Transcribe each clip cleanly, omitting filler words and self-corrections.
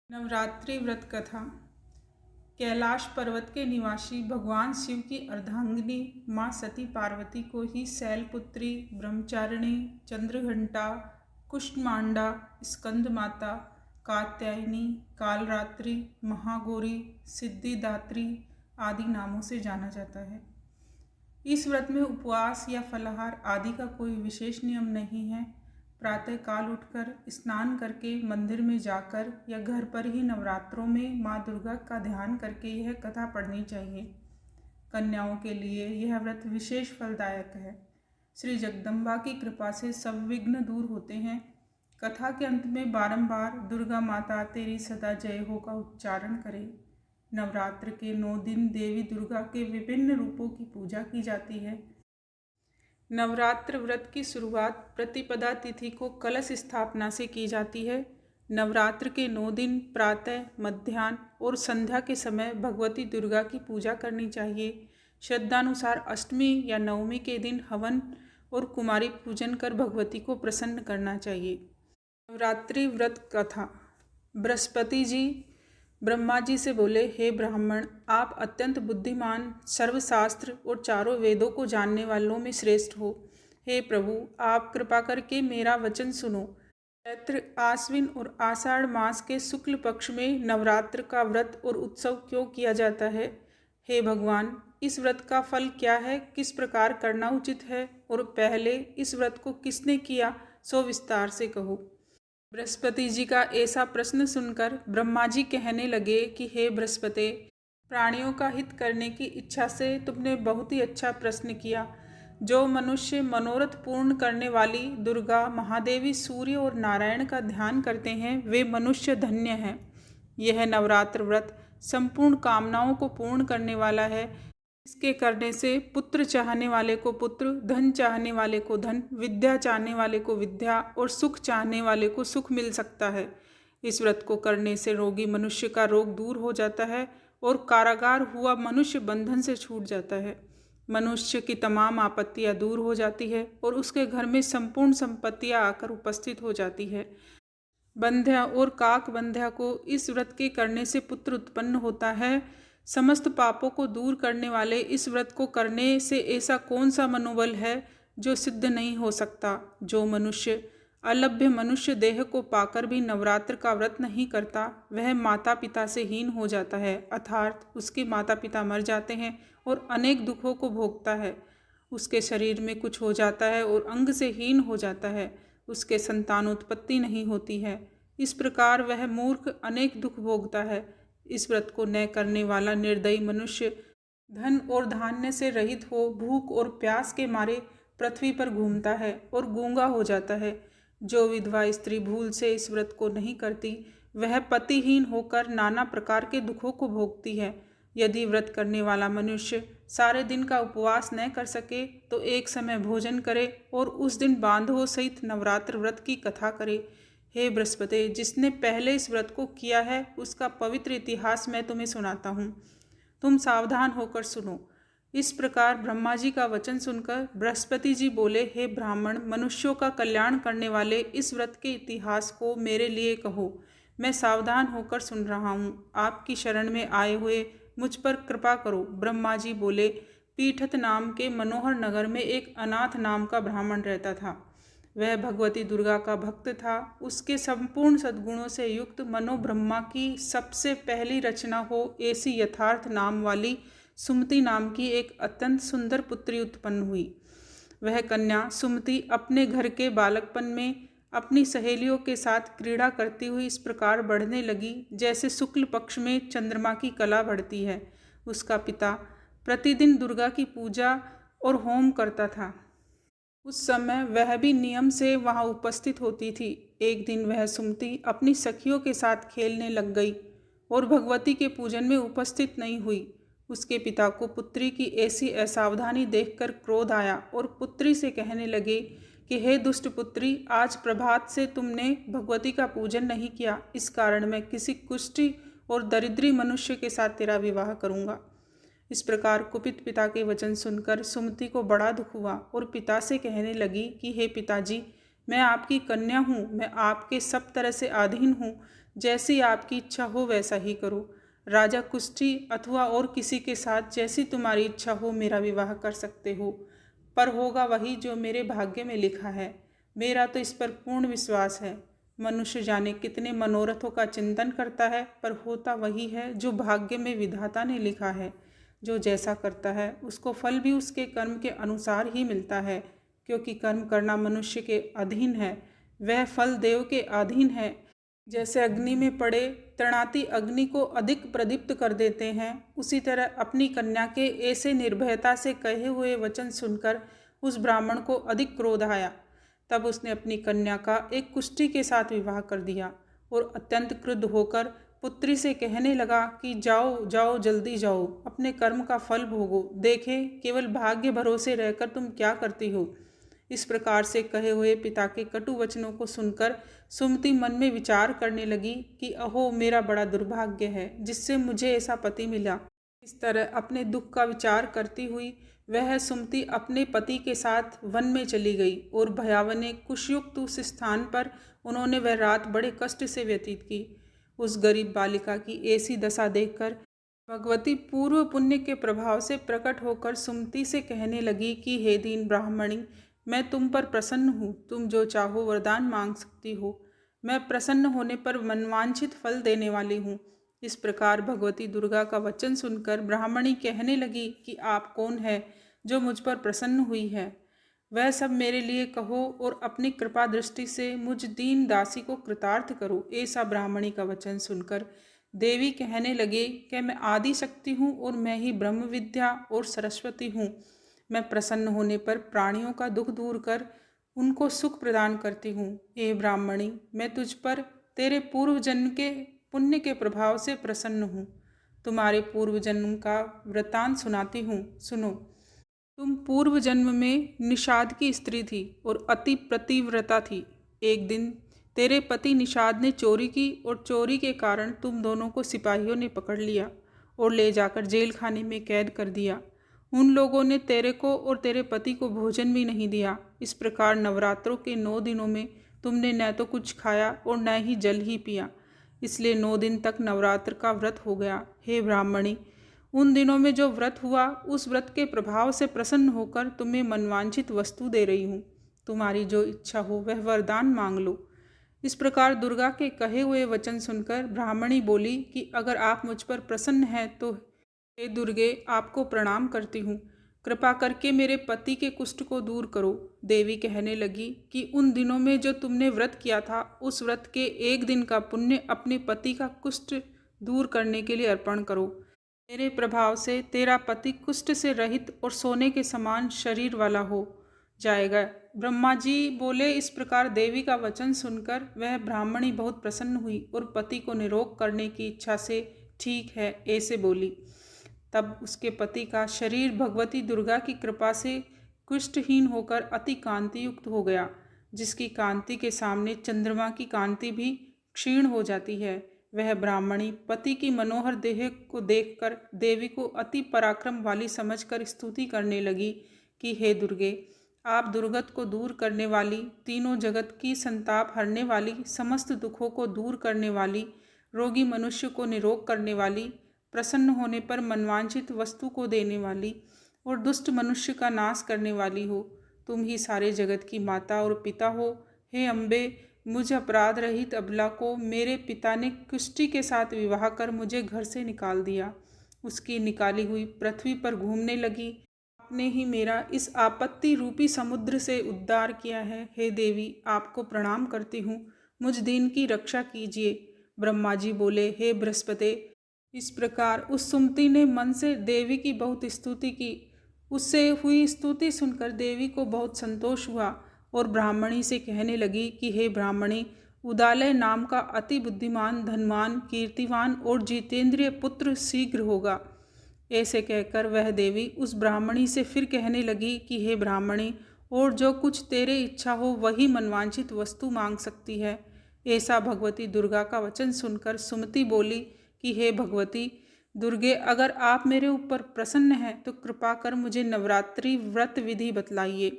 नवरात्रि व्रत कथा। कैलाश पर्वत के निवासी भगवान शिव की अर्धांगिनी माँ सती पार्वती को ही शैलपुत्री, ब्रह्मचारिणी, चंद्रघंटा, कुष्मांडा, स्कंद माता, कात्यायनी, कालरात्रि, महागौरी, सिद्धिदात्री आदि नामों से जाना जाता है। इस व्रत में उपवास या फलाहार आदि का कोई विशेष नियम नहीं है। प्रातः काल उठकर स्नान करके मंदिर में जाकर या घर पर ही नवरात्रों में माँ दुर्गा का ध्यान करके यह कथा पढ़नी चाहिए। कन्याओं के लिए यह व्रत विशेष फलदायक है। श्री जगदम्बा की कृपा से सब विघ्न दूर होते हैं। कथा के अंत में बारंबार दुर्गा माता तेरी सदा जय हो का उच्चारण करें। नवरात्र के 9 दिन देवी दुर्गा के विभिन्न रूपों की पूजा की जाती है। नवरात्र व्रत की शुरुआत प्रतिपदा तिथि को कलश स्थापना से की जाती है। नवरात्र के 9 दिन प्रातः, मध्याह्न और संध्या के समय भगवती दुर्गा की पूजा करनी चाहिए। श्रद्धानुसार अष्टमी या नवमी के दिन हवन और कुमारी पूजन कर भगवती को प्रसन्न करना चाहिए। नवरात्रि व्रत कथा। बृहस्पति जी ब्रह्मा जी से बोले, हे ब्राह्मण, आप अत्यंत बुद्धिमान, सर्वशास्त्र और चारों वेदों को जानने वालों में श्रेष्ठ हो। हे प्रभु, आप कृपा करके मेरा वचन सुनो। चैत्र, आश्विन और आषाढ़ मास के शुक्ल पक्ष में नवरात्र का व्रत और उत्सव क्यों किया जाता है? हे भगवान, इस व्रत का फल क्या है, किस प्रकार करना उचित है और पहले इस व्रत को किसने किया, सो विस्तार से कहो। बृहस्पति जी का ऐसा प्रश्न सुनकर ब्रह्मा जी कहने लगे कि हे बृहस्पति, प्राणियों का हित करने की इच्छा से तुमने बहुत ही अच्छा प्रश्न किया। जो मनुष्य मनोरथ पूर्ण करने वाली दुर्गा, महादेवी, सूर्य और नारायण का ध्यान करते हैं, वे मनुष्य धन्य हैं। यह नवरात्र व्रत संपूर्ण कामनाओं को पूर्ण करने वाला है। इसके करने से पुत्र चाहने वाले को पुत्र, धन चाहने वाले को धन, विद्या चाहने वाले को विद्या और सुख चाहने वाले को सुख मिल सकता है। इस व्रत को करने से रोगी मनुष्य का रोग दूर हो जाता है और कारागार हुआ मनुष्य बंधन से छूट जाता है। मनुष्य की तमाम आपत्तियां दूर हो जाती है और उसके घर में संपूर्ण संपत्तियां आकर उपस्थित हो जाती है। बंध्या और काक बंध्या को इस व्रत के करने से पुत्र उत्पन्न होता है। समस्त पापों को दूर करने वाले इस व्रत को करने से ऐसा कौन सा मनोबल है जो सिद्ध नहीं हो सकता? जो मनुष्य अलभ्य मनुष्य देह को पाकर भी नवरात्र का व्रत नहीं करता, वह माता पिता से हीन हो जाता है, अर्थात उसके माता पिता मर जाते हैं और अनेक दुखों को भोगता है। उसके शरीर में कुछ हो जाता है और अंग से हीन हो जाता है। उसके संतानोत्पत्ति नहीं होती है। इस प्रकार वह मूर्ख अनेक दुख भोगता है। इस व्रत को न करने वाला निर्दयी मनुष्य धन और धान्य से रहित हो भूख और प्यास के मारे पृथ्वी पर घूमता है और गूंगा हो जाता है। जो विधवा स्त्री भूल से इस व्रत को नहीं करती, वह पतिहीन होकर नाना प्रकार के दुखों को भोगती है। यदि व्रत करने वाला मनुष्य सारे दिन का उपवास न कर सके तो एक समय भोजन करे और उस दिन बांधवों सहित नवरात्र व्रत की कथा करे। हे बृहस्पति, जिसने पहले इस व्रत को किया है उसका पवित्र इतिहास मैं तुम्हें सुनाता हूँ, तुम सावधान होकर सुनो। इस प्रकार ब्रह्मा जी का वचन सुनकर बृहस्पति जी बोले, हे ब्राह्मण, मनुष्यों का कल्याण करने वाले इस व्रत के इतिहास को मेरे लिए कहो। मैं सावधान होकर सुन रहा हूँ। आपकी शरण में आए हुए मुझ पर कृपा करो। ब्रह्मा जी बोले, पीठत नाम के मनोहर नगर में एक अनाथ नाम का ब्राह्मण रहता था। वह भगवती दुर्गा का भक्त था। उसके संपूर्ण सद्गुणों से युक्त मनो ब्रह्मा की सबसे पहली रचना हो ऐसी यथार्थ नाम वाली सुमति नाम की एक अत्यंत सुंदर पुत्री उत्पन्न हुई। वह कन्या सुमति अपने घर के बालकपन में अपनी सहेलियों के साथ क्रीड़ा करती हुई इस प्रकार बढ़ने लगी जैसे शुक्ल पक्ष में चंद्रमा की कला बढ़ती है। उसका पिता प्रतिदिन दुर्गा की पूजा और होम करता था। उस समय वह भी नियम से वहां उपस्थित होती थी। एक दिन वह सुमति अपनी सखियों के साथ खेलने लग गई और भगवती के पूजन में उपस्थित नहीं हुई। उसके पिता को पुत्री की ऐसी असावधानी देखकर क्रोध आया और पुत्री से कहने लगे कि हे दुष्ट पुत्री, आज प्रभात से तुमने भगवती का पूजन नहीं किया, इस कारण मैं किसी कुष्ठी और दरिद्री मनुष्य के साथ तेरा विवाह करूँगा। इस प्रकार कुपित पिता के वचन सुनकर सुमति को बड़ा दुख हुआ और पिता से कहने लगी कि हे पिताजी, मैं आपकी कन्या हूँ, मैं आपके सब तरह से अधीन हूँ, जैसी आपकी इच्छा हो वैसा ही करो। राजा कुष्ठी अथवा और किसी के साथ जैसी तुम्हारी इच्छा हो मेरा विवाह कर सकते हो, पर होगा वही जो मेरे भाग्य में लिखा है। मेरा तो इस पर पूर्ण विश्वास है। मनुष्य जाने कितने मनोरथों का चिंतन करता है, पर होता वही है जो भाग्य में विधाता ने लिखा है। जो जैसा करता है उसको फल भी उसके कर्म के अनुसार ही मिलता है, क्योंकि कर्म करना मनुष्य के अधीन है, वह फल देव के अधीन है। जैसे अग्नि में पड़े तृणाती अग्नि को अधिक प्रदीप्त कर देते हैं, उसी तरह अपनी कन्या के ऐसे निर्भयता से कहे हुए वचन सुनकर उस ब्राह्मण को अधिक क्रोध आया। तब उसने अपनी कन्या का एक कुष्ठी के साथ विवाह कर दिया और अत्यंत क्रुद्ध होकर पुत्री से कहने लगा कि जाओ जाओ जल्दी जाओ, अपने कर्म का फल भोगो, देखे केवल भाग्य भरोसे रहकर तुम क्या करती हो। इस प्रकार से कहे हुए पिता के कटु वचनों को सुनकर सुमति मन में विचार करने लगी कि अहो मेरा बड़ा दुर्भाग्य है जिससे मुझे ऐसा पति मिला। इस तरह अपने दुख का विचार करती हुई वह सुमति अपने पति के साथ वन में चली गई और भयावने कुशयुक्त उस स्थान पर उन्होंने वह रात बड़े कष्ट से व्यतीत की। उस गरीब बालिका की ऐसी दशा देखकर भगवती पूर्व पुण्य के प्रभाव से प्रकट होकर सुमति से कहने लगी कि हे दीन ब्राह्मणी, मैं तुम पर प्रसन्न हूँ, तुम जो चाहो वरदान मांग सकती हो। मैं प्रसन्न होने पर मनवांछित फल देने वाली हूँ। इस प्रकार भगवती दुर्गा का वचन सुनकर ब्राह्मणी कहने लगी कि आप कौन है जो मुझ पर प्रसन्न हुई है, वह सब मेरे लिए कहो और अपनी कृपा दृष्टि से मुझ दीन दासी को कृतार्थ करो। ऐसा ब्राह्मणी का वचन सुनकर देवी कहने लगे कि मैं आदि शक्ति हूँ और मैं ही ब्रह्म विद्या और सरस्वती हूँ। मैं प्रसन्न होने पर प्राणियों का दुख दूर कर उनको सुख प्रदान करती हूँ। हे ब्राह्मणी, मैं तुझ पर तेरे पूर्व जन्म के पुण्य के प्रभाव से प्रसन्न हूँ। तुम्हारे पूर्व जन्म का वृतांत सुनाती हूँ, सुनो। तुम पूर्व जन्म में निषाद की स्त्री थी और अति पतिव्रता थी। एक दिन तेरे पति निषाद ने चोरी की और चोरी के कारण तुम दोनों को सिपाहियों ने पकड़ लिया और ले जाकर जेल खाने में कैद कर दिया। उन लोगों ने तेरे को और तेरे पति को भोजन भी नहीं दिया। इस प्रकार नवरात्रों के 9 दिनों में तुमने न तो कुछ खाया और न ही जल ही पिया, इसलिए 9 दिन तक नवरात्र का व्रत हो गया। हे ब्राह्मणी, उन दिनों में जो व्रत हुआ उस व्रत के प्रभाव से प्रसन्न होकर तुम्हें मनवांछित वस्तु दे रही हूँ। तुम्हारी जो इच्छा हो वह वरदान मांग लो। इस प्रकार दुर्गा के कहे हुए वचन सुनकर ब्राह्मणी बोली कि अगर आप मुझ पर प्रसन्न हैं तो हे दुर्गे, आपको प्रणाम करती हूँ। कृपा करके मेरे पति के कुष्ठ को दूर करो। देवी कहने लगी कि उन दिनों में जो तुमने व्रत किया था उस व्रत के 1 दिन का पुण्य अपने पति का कुष्ठ दूर करने के लिए अर्पण करो। मेरे प्रभाव से तेरा पति कुष्ठ से रहित और सोने के समान शरीर वाला हो जाएगा। ब्रह्मा जी बोले। इस प्रकार देवी का वचन सुनकर वह ब्राह्मणी बहुत प्रसन्न हुई और पति को निरोग करने की इच्छा से ठीक है ऐसे बोली। तब उसके पति का शरीर भगवती दुर्गा की कृपा से कुष्ठहीन होकर अति कांति युक्त हो गया, जिसकी कांति के सामने चंद्रमा की कांति भी क्षीण हो जाती है। वह ब्राह्मणी पति की मनोहर देह को देखकर देवी को अति पराक्रम वाली समझकर स्तुति करने लगी कि हे दुर्गे, आप दुर्गत को दूर करने वाली, तीनों जगत की संताप हरने वाली, समस्त दुखों को दूर करने वाली, रोगी मनुष्य को निरोग करने वाली, प्रसन्न होने पर मनवांछित वस्तु को देने वाली और दुष्ट मनुष्य का नाश करने वाली हो। तुम ही सारे जगत की माता और पिता हो। हे अम्बे, मुझ अपराध रहित अबला को मेरे पिता ने कुष्ठी के साथ विवाह कर मुझे घर से निकाल दिया। उसकी निकाली हुई पृथ्वी पर घूमने लगी। आपने ही मेरा इस आपत्ति रूपी समुद्र से उद्धार किया है। हे देवी, आपको प्रणाम करती हूँ, मुझ दीन की रक्षा कीजिए। ब्रह्मा जी बोले, हे बृहस्पति। इस प्रकार उस सुमति ने मन से देवी की बहुत स्तुति की। उससे हुई स्तुति सुनकर देवी को बहुत संतोष हुआ और ब्राह्मणी से कहने लगी कि हे ब्राह्मणी, उदालय नाम का अति बुद्धिमान, धनवान, कीर्तिवान और जितेंद्रिय पुत्र शीघ्र होगा। ऐसे कहकर वह देवी उस ब्राह्मणी से फिर कहने लगी कि हे ब्राह्मणी, और जो कुछ तेरे इच्छा हो वही मनवांछित वस्तु मांग सकती है। ऐसा भगवती दुर्गा का वचन सुनकर सुमति बोली कि हे भगवती दुर्गे, अगर आप मेरे ऊपर प्रसन्न हैं तो कृपा कर मुझे नवरात्रि व्रत विधि बतलाइए।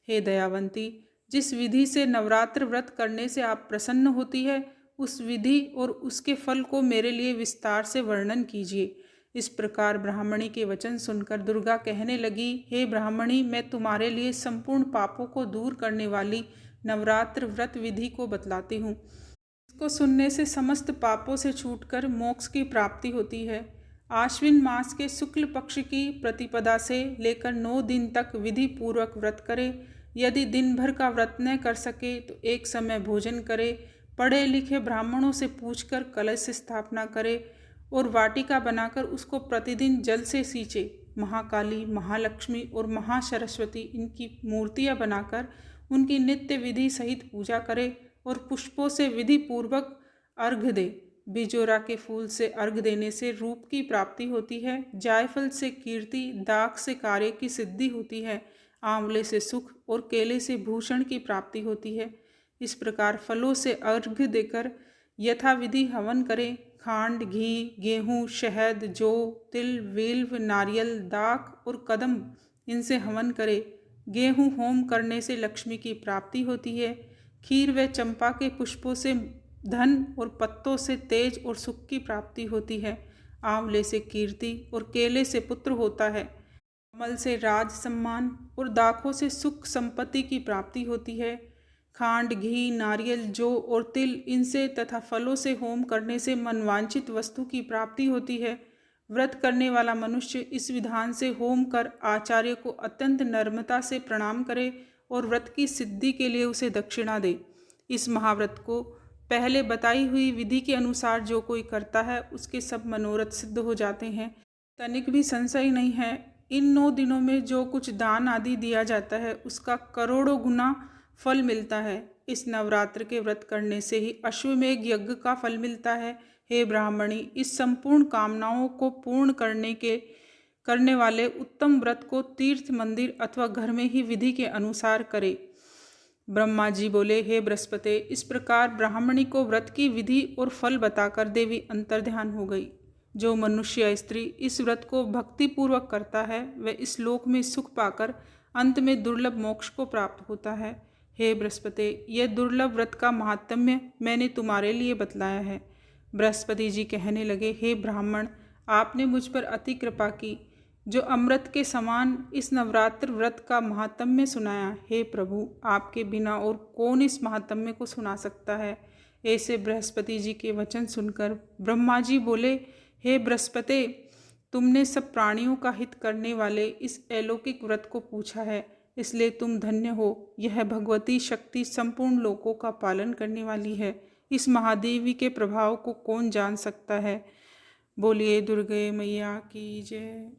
हे दयावंती, जिस विधि से नवरात्र व्रत करने से आप प्रसन्न होती है उस विधि और उसके फल को मेरे लिए विस्तार से वर्णन कीजिए। इस प्रकार ब्राह्मणी के वचन सुनकर दुर्गा कहने लगी, हे ब्राह्मणी, मैं तुम्हारे लिए संपूर्ण पापों को दूर करने वाली नवरात्र व्रत विधि को बतलाती हूँ। इसको सुनने से समस्त पापों से छूटकर मोक्ष की प्राप्ति होती है। आश्विन मास के शुक्ल पक्ष की प्रतिपदा से लेकर 9 दिन तक विधि पूर्वक व्रत करे। यदि दिन भर का व्रत न कर सके तो एक समय भोजन करे। पढ़े लिखे ब्राह्मणों से पूछकर कलश स्थापना करे और वाटिका बनाकर उसको प्रतिदिन जल से सींचे। महाकाली, महालक्ष्मी और महासरस्वती इनकी मूर्तियां बनाकर उनकी नित्य विधि सहित पूजा करे और पुष्पों से विधि पूर्वक अर्घ्य दे। बिजोरा के फूल से अर्घ्य देने से रूप की प्राप्ति होती है। जायफल से कीर्ति, दाख से कार्य की सिद्धि होती है। आंवले से सुख और केले से भूषण की प्राप्ति होती है। इस प्रकार फलों से अर्घ्य देकर यथाविधि हवन करें। खांड, घी, गेहूँ, शहद, जौ, तिल, विल्व, नारियल, दाख और कदम इनसे हवन करे। गेहूँ होम करने से लक्ष्मी की प्राप्ति होती है। खीर व चंपा के पुष्पों से धन और पत्तों से तेज और सुख की प्राप्ति होती है। आंवले से कीर्ति और केले से पुत्र होता है। कमल से राज सम्मान और दाखों से सुख संपत्ति की प्राप्ति होती है। खांड, घी, नारियल, जौ और तिल इनसे तथा फलों से होम करने से मनवांछित वस्तु की प्राप्ति होती है। व्रत करने वाला मनुष्य इस विधान से होम कर आचार्य को अत्यंत नम्रता से प्रणाम करे और व्रत की सिद्धि के लिए उसे दक्षिणा दे। इस महाव्रत को पहले बताई हुई विधि के अनुसार जो कोई करता है उसके सब मनोरथ सिद्ध हो जाते हैं। तनिक भी संशय नहीं है। इन 9 दिनों में जो कुछ दान आदि दिया जाता है उसका करोड़ों गुना फल मिलता है। इस नवरात्र के व्रत करने से ही अश्वमेघ यज्ञ का फल मिलता है। हे ब्राह्मणी, इस संपूर्ण कामनाओं को पूर्ण करने वाले उत्तम व्रत को तीर्थ, मंदिर अथवा घर में ही विधि के अनुसार करे। ब्रह्मा जी बोले, हे बृहस्पति, इस प्रकार ब्राह्मणी को व्रत की विधि और फल बताकर देवी अंतर्ध्यान हो गई। जो मनुष्य या स्त्री इस व्रत को भक्तिपूर्वक करता है वह इस लोक में सुख पाकर अंत में दुर्लभ मोक्ष को प्राप्त होता है। हे बृहस्पति, यह दुर्लभ व्रत का महात्म्य मैंने तुम्हारे लिए बतलाया है। बृहस्पति जी कहने लगे, हे ब्राह्मण, आपने मुझ पर अति कृपा की जो अमृत के समान इस नवरात्र व्रत का महात्म्य सुनाया। हे प्रभु, आपके बिना और कौन इस महात्म्य को सुना सकता है। ऐसे बृहस्पति जी के वचन सुनकर ब्रह्मा जी बोले, हे बृहस्पति, तुमने सब प्राणियों का हित करने वाले इस अलौकिक व्रत को पूछा है, इसलिए तुम धन्य हो। यह भगवती शक्ति संपूर्ण लोकों का पालन करने वाली है। इस महादेवी के प्रभाव को कौन जान सकता है। बोलिए दुर्गे मैया की जय।